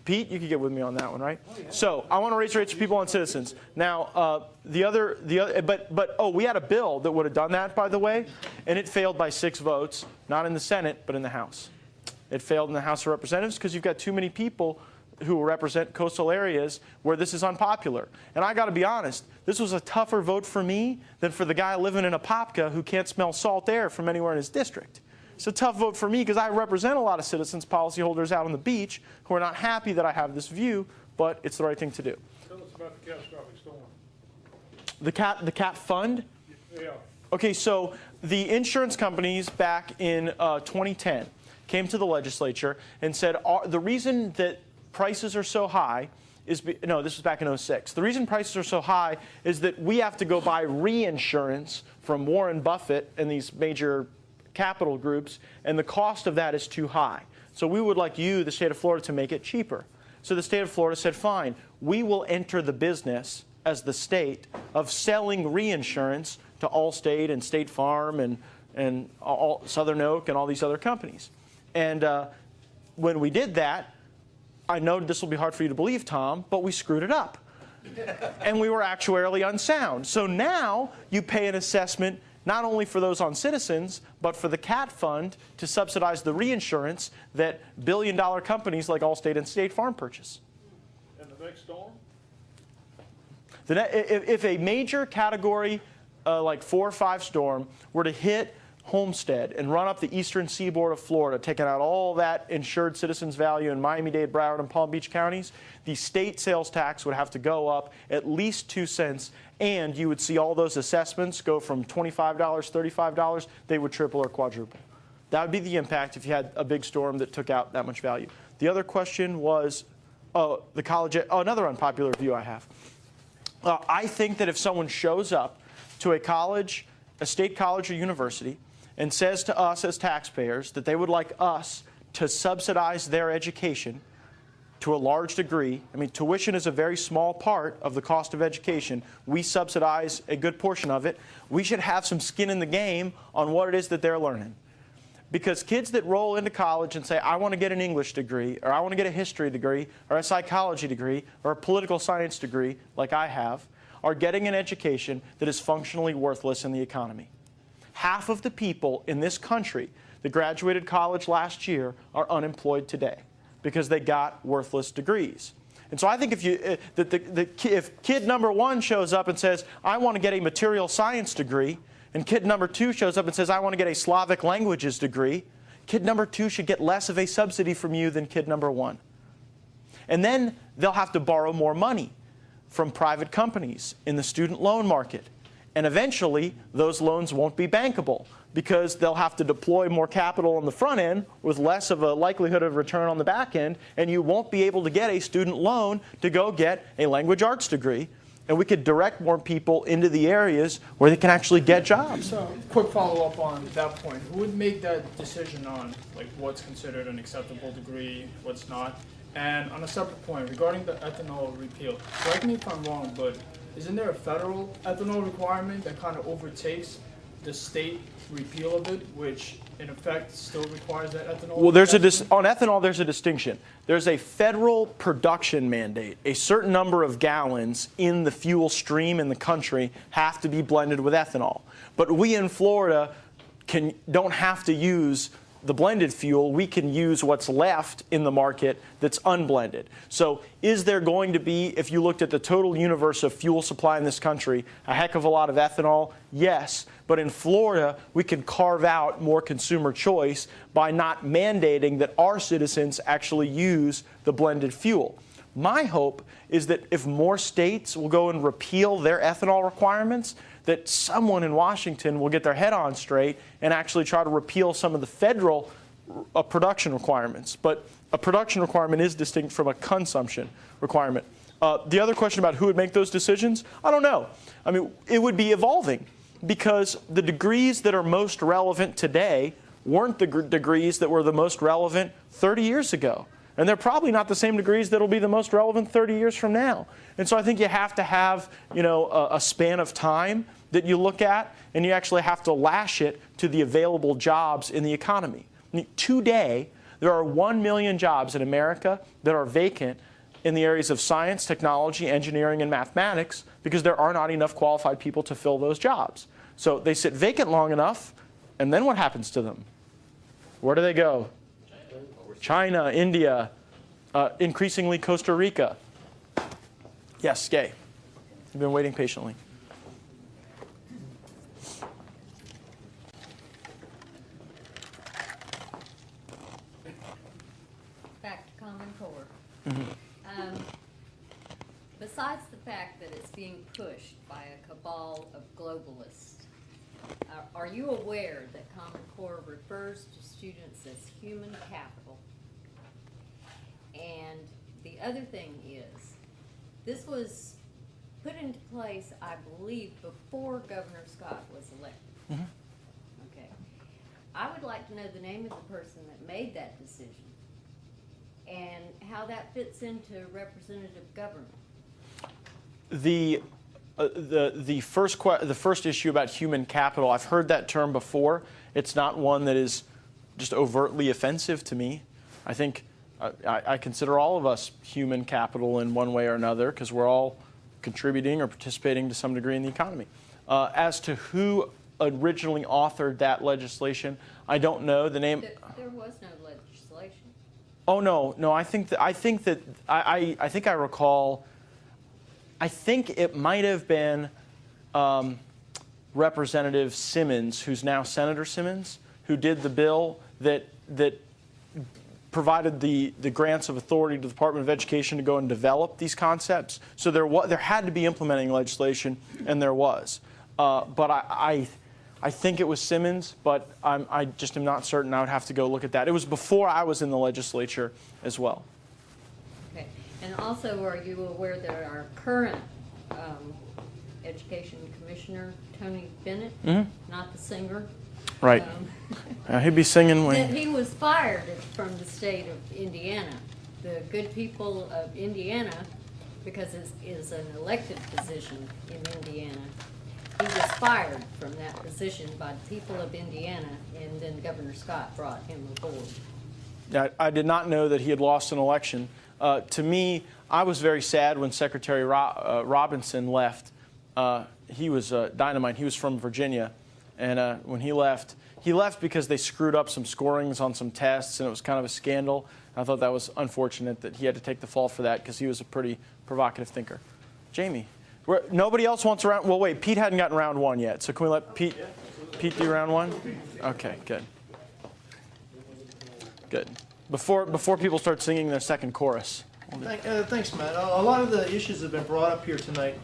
Pete, you could get with me on that one, right? Oh, yeah. So I want to raise rates for people on Citizens. Now, we had a bill that would have done that, by the way, and it failed by 6 votes, not in the Senate, but in the House. It failed in the House of Representatives because you've got too many people who represent coastal areas where this is unpopular. And I got to be honest, this was a tougher vote for me than for the guy living in Apopka who can't smell salt air from anywhere in his district. It's a tough vote for me because I represent a lot of Citizens policyholders out on the beach who are not happy that I have this view, but it's the right thing to do. Tell us about the catastrophic storm. The CAT fund? Yeah. Okay, so the insurance companies back in 2010 came to the legislature and said the reason that prices are so high is, no, this was back in 2006. The reason prices are so high is that we have to go buy reinsurance from Warren Buffett and these major capital groups, and the cost of that is too high. So we would like you, the state of Florida, to make it cheaper. So the state of Florida said, fine, we will enter the business as the state of selling reinsurance to Allstate and State Farm and Southern Oak and all these other companies. And when we did that, I know this will be hard for you to believe, Tom, but we screwed it up. And we were actuarially unsound. So now you pay an assessment not only for those on Citizens, but for the CAT fund to subsidize the reinsurance that billion-dollar companies like Allstate and State Farm purchase. next storm? If a major category like 4 or 5 storm were to hit Homestead and run up the eastern seaboard of Florida, taking out all that insured citizens value in Miami-Dade, Broward, and Palm Beach counties, the state sales tax would have to go up at least 2 cents, and you would see all those assessments go from $25, $35, they would triple or quadruple. That would be the impact if you had a big storm that took out that much value. The other question was the college. Another unpopular view I have. I think that if someone shows up to a college, a state college or university, and says to us as taxpayers that they would like us to subsidize their education to a large degree. I mean, tuition is a very small part of the cost of education. We subsidize a good portion of it. We should have some skin in the game on what it is that they're learning. Because kids that roll into college and say, I want to get an English degree, or I want to get a history degree, or a psychology degree, or a political science degree, like I have, are getting an education that is functionally worthless in the economy. Half of the people in this country that graduated college last year are unemployed today because they got worthless degrees. And so I think if kid number 1 shows up and says, I want to get a material science degree, and kid number 2 shows up and says, I want to get a Slavic languages degree, kid number 2 should get less of a subsidy from you than kid number 1. And then they'll have to borrow more money from private companies in the student loan market. And eventually, those loans won't be bankable because they'll have to deploy more capital on the front end with less of a likelihood of return on the back end, and you won't be able to get a student loan to go get a language arts degree. And we could direct more people into the areas where they can actually get jobs. So, quick follow-up on that point. Who would make that decision on like what's considered an acceptable degree, what's not? And on a separate point, regarding the ethanol repeal, correct me if I'm wrong, but isn't there a federal ethanol requirement that kind of overtakes the state repeal of it, which in effect still requires that ethanol? Well, on ethanol, there's a distinction. There's a federal production mandate. A certain number of gallons in the fuel stream in the country have to be blended with ethanol. But we in Florida don't have to use the blended fuel. We can use what's left in the market that's unblended. So is there going to be, if you looked at the total universe of fuel supply in this country, a heck of a lot of ethanol? Yes. But in Florida, we can carve out more consumer choice by not mandating that our citizens actually use the blended fuel. My hope is that if more states will go and repeal their ethanol requirements, that someone in Washington will get their head on straight and actually try to repeal some of the federal production requirements. But a production requirement is distinct from a consumption requirement. The other question about who would make those decisions, I don't know. I mean, it would be evolving because the degrees that are most relevant today weren't the degrees that were the most relevant 30 years ago. And they're probably not the same degrees that will be the most relevant 30 years from now. And so I think you have to have, a span of time that you look at, and you actually have to lash it to the available jobs in the economy. I mean, today, there are 1 million jobs in America that are vacant in the areas of science, technology, engineering, and mathematics because there are not enough qualified people to fill those jobs. So they sit vacant long enough, and then what happens to them? Where do they go? China, India, increasingly Costa Rica. Yes, Gay. You've been waiting patiently. Back to Common Core. Besides the fact that it's being pushed by a cabal of globalists, are you aware that Common Core refers to students as human capital? And the other thing is, this was put into place, I believe, before Governor Scott was elected. Okay. I would like to know the name of the person that made that decision and how that fits into representative government. The first issue about human capital, I've heard that term before. It's not one that is just overtly offensive to me. I think I consider all of us human capital in one way or another because we're all contributing or participating to some degree in the economy. As to who originally authored that legislation, I don't know the name. There was no legislation. Oh no, no. I think I recall. I think it might have been Representative Simmons, who's now Senator Simmons, who did the bill that provided the grants of authority to the Department of Education to go and develop these concepts. So there had to be implementing legislation, and there was. But I think it was Simmons, but I just am not certain. I would have to go look at that. It was before I was in the legislature as well. Okay. And also, are you aware that our current Education Commissioner, Tony Bennett, not the singer, Right. He'd be singing when... that he was fired from the state of Indiana. The good people of Indiana, because it is an elected position in Indiana, he was fired from that position by the people of Indiana, and then Governor Scott brought him aboard. I did not know that he had lost an election. To me, I was very sad when Secretary Robinson left. He was dynamite. He was from Virginia. And when he left because they screwed up some scorings on some tests, and it was kind of a scandal. I thought that was unfortunate that he had to take the fall for that, because he was a pretty provocative thinker. Jamie, nobody else wants a round? Well, wait, Pete hadn't gotten round one yet, so can we let Pete do round one? Okay, good. Good. Before people start singing their second chorus. Thanks, Matt. A lot of the issues that have been brought up here tonight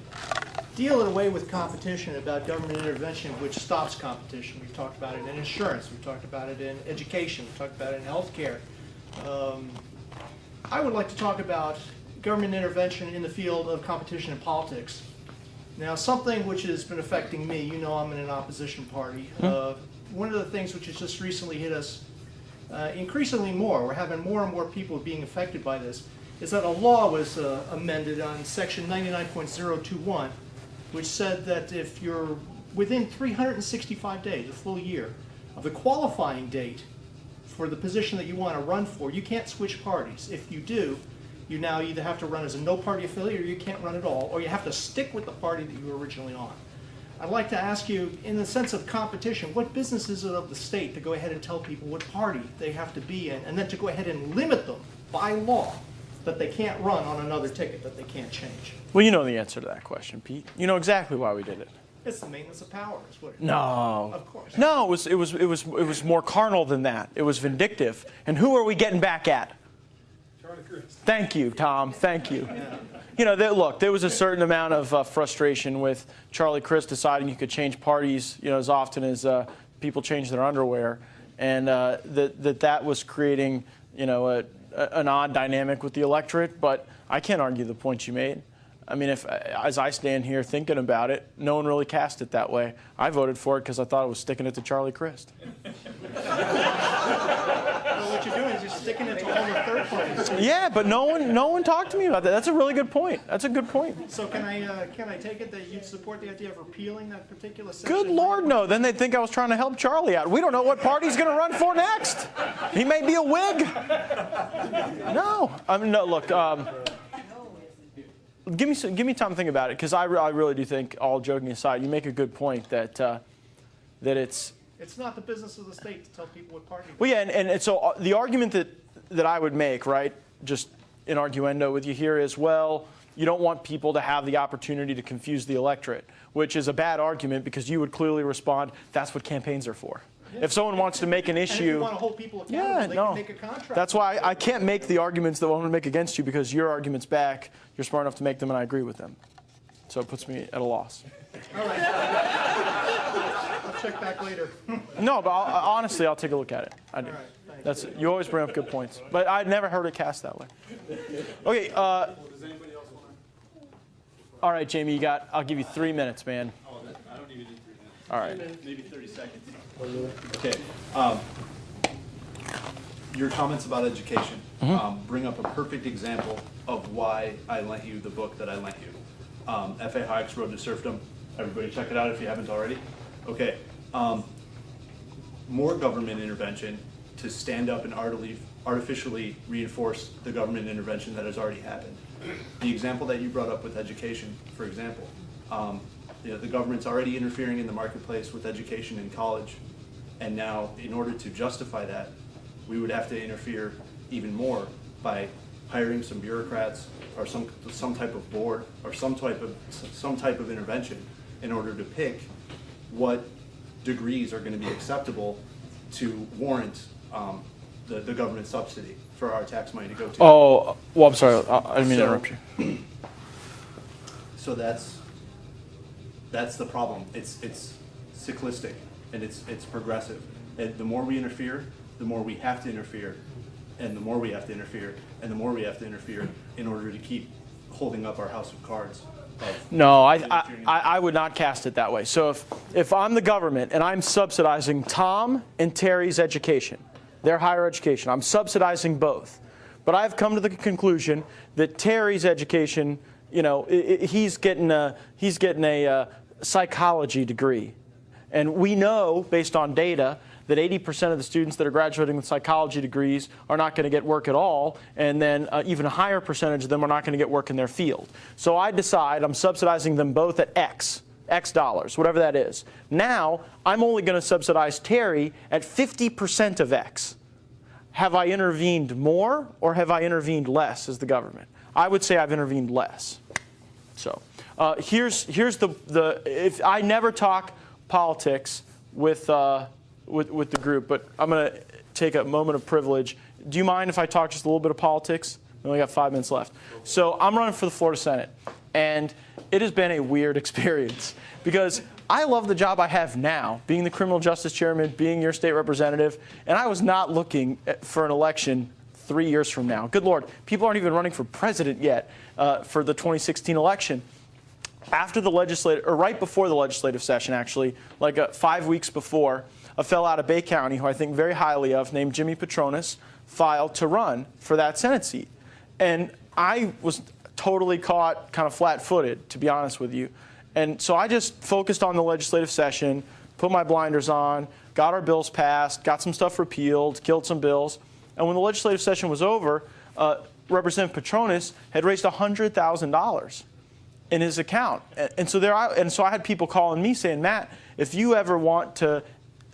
deal in a way with competition, about government intervention which stops competition. We've talked about it in insurance. We've talked about it in education. We've talked about it in healthcare. I would like to talk about government intervention in the field of competition in politics. Now, something which has been affecting me, you know I'm in an opposition party. One of the things which has just recently hit us increasingly more, we're having more and more people being affected by this, is that a law was amended on section 99.021, which said that if you're within 365 days, a full year, of the qualifying date for the position that you want to run for, you can't switch parties. If you do, you now either have to run as a no-party affiliate, or you can't run at all, or you have to stick with the party that you were originally on. I'd like to ask you, in the sense of competition, what business is it of the state to go ahead and tell people what party they have to be in, and then to go ahead and limit them by law that they can't run on another ticket, that they can't change? Well, you know the answer to that question, Pete. You know exactly why we did it. It's the maintenance of power, is what it is. No. Of course. No, it was more carnal than that. It was vindictive. And who are we getting back at? Charlie Crist. Thank you, Tom. Thank you. You know, look, there was a certain amount of frustration with Charlie Crist deciding you could change parties, you know, as often as people change their underwear, and that was creating, you know, an odd dynamic with the electorate. But I can't argue the point you made. I mean, as I stand here thinking about it, no one really cast it that way. I voted for it because I thought it was sticking it to Charlie Crist. Well, what you're doing is you're sticking it to all the third parties. Yeah, but no one talked to me about that. That's a really good point. That's a good point. So can I take it that you'd support the idea of repealing that particular section? Good Lord, no. Then they'd think I was trying to help Charlie out. We don't know what party he's going to run for next. He may be a Whig. No. I mean, no, look, give me time to think about it, because I really do think, all joking aside, you make a good point that it's... It's not the business of the state to tell people what party. Well, yeah, and so the argument that I would make, right, just in arguendo with you here is, well, you don't want people to have the opportunity to confuse the electorate, which is a bad argument, because you would clearly respond, that's what campaigns are for. If someone wants to make an issue, and if you want to hold people accountable, they can make a contract. That's why I can't make the arguments that I want to make against you, because your arguments back, you're smart enough to make them, and I agree with them. So it puts me at a loss. All right. I'll check back later. No, but honestly, I'll take a look at it. I do. All right, You always bring up good points, but I'd never heard it cast that way. Okay. Does anybody else want to? All right, Jamie, I'll give you 3 minutes, man. Oh, I don't even need 3 minutes. All right. Maybe 30 seconds. Okay. Your comments about education bring up a perfect example of why I lent you the book that I lent you. F.A. Hayek's Road to Serfdom. Everybody check it out if you haven't already. Okay. More government intervention to stand up and artificially reinforce the government intervention that has already happened. The example that you brought up with education, for example, the government's already interfering in the marketplace with education in college, and now in order to justify that, we would have to interfere even more by hiring some bureaucrats or some type of board or some type of intervention in order to pick what degrees are going to be acceptable to warrant the government subsidy for our tax money to go to. Oh, well, I'm sorry. I didn't mean to interrupt you. So that's the problem. It's cyclistic and it's progressive. And the more we interfere, the more we have to interfere, and the more we have to interfere, and the more we have to interfere in order to keep holding up our house of cards. No, I would not cast it that way. So if I'm the government and I'm subsidizing Tom and Terry's education, their higher education, I'm subsidizing both. But I've come to the conclusion that Terry's education, you know, he's getting a psychology degree. And we know, based on data, that 80% of the students that are graduating with psychology degrees are not going to get work at all, and then even a higher percentage of them are not going to get work in their field. So I decide I'm subsidizing them both at X dollars, whatever that is. Now, I'm only going to subsidize Terry at 50% of X. Have I intervened more or have I intervened less as the government? I would say I've intervened less. So here's the if I never talk politics with the group, but I'm going to take a moment of privilege. Do you mind if I talk just a little bit of politics? We only got 5 minutes left. So I'm running for the Florida Senate, and it has been a weird experience because I love the job I have now, being the criminal justice chairman, being your state representative, and I was not looking for an election 3 years from now. Good Lord, people aren't even running for president yet for the 2016 election. After the legislative, or right before the legislative session, actually, like 5 weeks before, a fellow out of Bay County, who I think very highly of, named Jimmy Petronis, filed to run for that Senate seat. And I was totally caught kind of flat-footed, to be honest with you. And so I just focused on the legislative session, put my blinders on, got our bills passed, got some stuff repealed, killed some bills. And when the legislative session was over, Representative Petronis had raised $100,000 in his account. And so I had people calling me saying, Matt, if you ever want to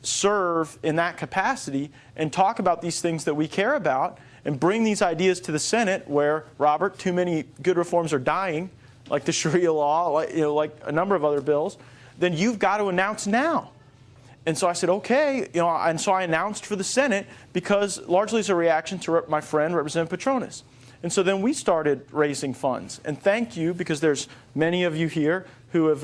serve in that capacity and talk about these things that we care about and bring these ideas to the Senate where, Robert, too many good reforms are dying, like the Sharia law, like a number of other bills, then you've got to announce now. And so I said, okay, and so I announced for the Senate because largely as a reaction to my friend, Representative Petronis. And so then we started raising funds. And thank you, because there's many of you here who have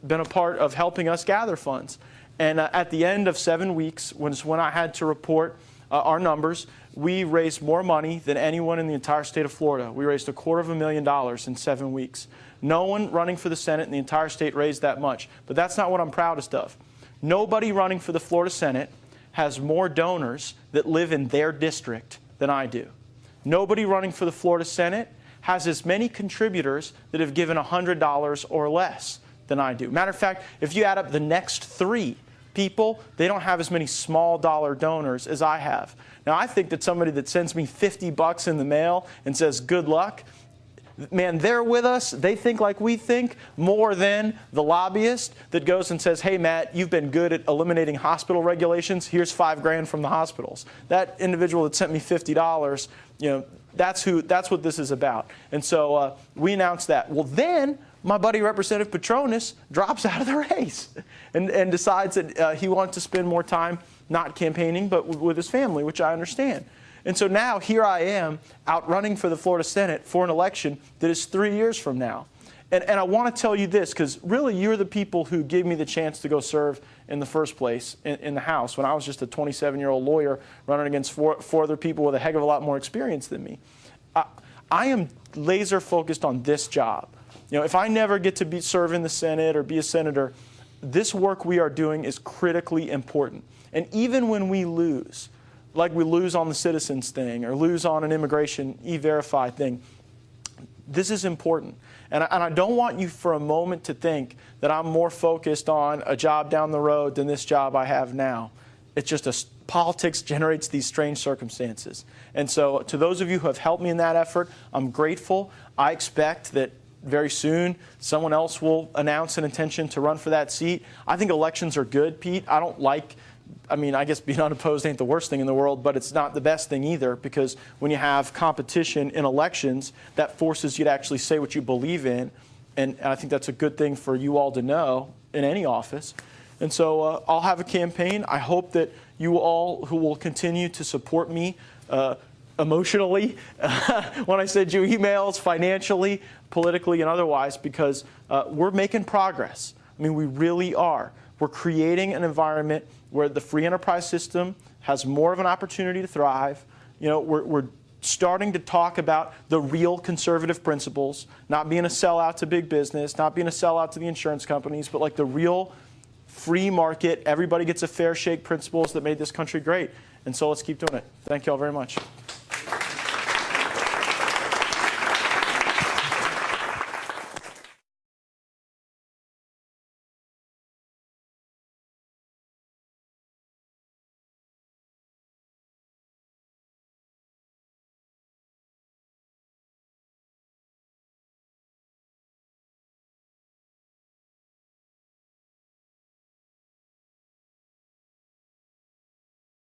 been a part of helping us gather funds. And at the end of 7 weeks, when I had to report our numbers, we raised more money than anyone in the entire state of Florida. We raised $250,000 in 7 weeks. No one running for the Senate in the entire state raised that much. But that's not what I'm proudest of. Nobody running for the Florida Senate has more donors that live in their district than I do. Nobody running for the Florida Senate has as many contributors that have given $100 or less than I do. Matter of fact, if you add up the next 3 people, they don't have as many small dollar donors as I have. Now, I think that somebody that sends me $50 in the mail and says, good luck, man, they're with us. They think like we think more than the lobbyist that goes and says, hey, Matt, you've been good at eliminating hospital regulations. Here's $5 grand from the hospitals. That individual that sent me $50, that's what this is about. And so we announced that. Well, then my buddy Representative Petronis drops out of the race and decides that he wants to spend more time not campaigning but with his family, which I understand. And so now here I am out running for the Florida Senate for an election that is 3 years from now. And I want to tell you this, because really you're the people who gave me the chance to go serve in the first place in the House when I was just a 27-year-old lawyer running against four other people with a heck of a lot more experience than me. I am laser focused on this job. If I never get to serve in the Senate or be a senator, this work we are doing is critically important. And even when we lose, like we lose on the citizens thing or lose on an immigration e-verify thing, this is important. And I don't want you for a moment to think that I'm more focused on a job down the road than this job I have now. It's just politics generates these strange circumstances. And so to those of you who have helped me in that effort, I'm grateful. I expect that very soon someone else will announce an intention to run for that seat. I think elections are good, Pete. I don't like I mean, I guess being unopposed ain't the worst thing in the world, but it's not the best thing either, because when you have competition in elections, that forces you to actually say what you believe in. And I think that's a good thing for you all to know in any office. And so I'll have a campaign. I hope that you all who will continue to support me emotionally, when I send you emails, financially, politically, and otherwise, because we're making progress. I mean, we really are. We're creating an environment where the free enterprise system has more of an opportunity to thrive. You know, we're starting to talk about the real conservative principles, not being a sellout to big business, not being a sellout to the insurance companies, but like the real free market, everybody gets a fair shake principles that made this country great. And so let's keep doing it. Thank you all very much.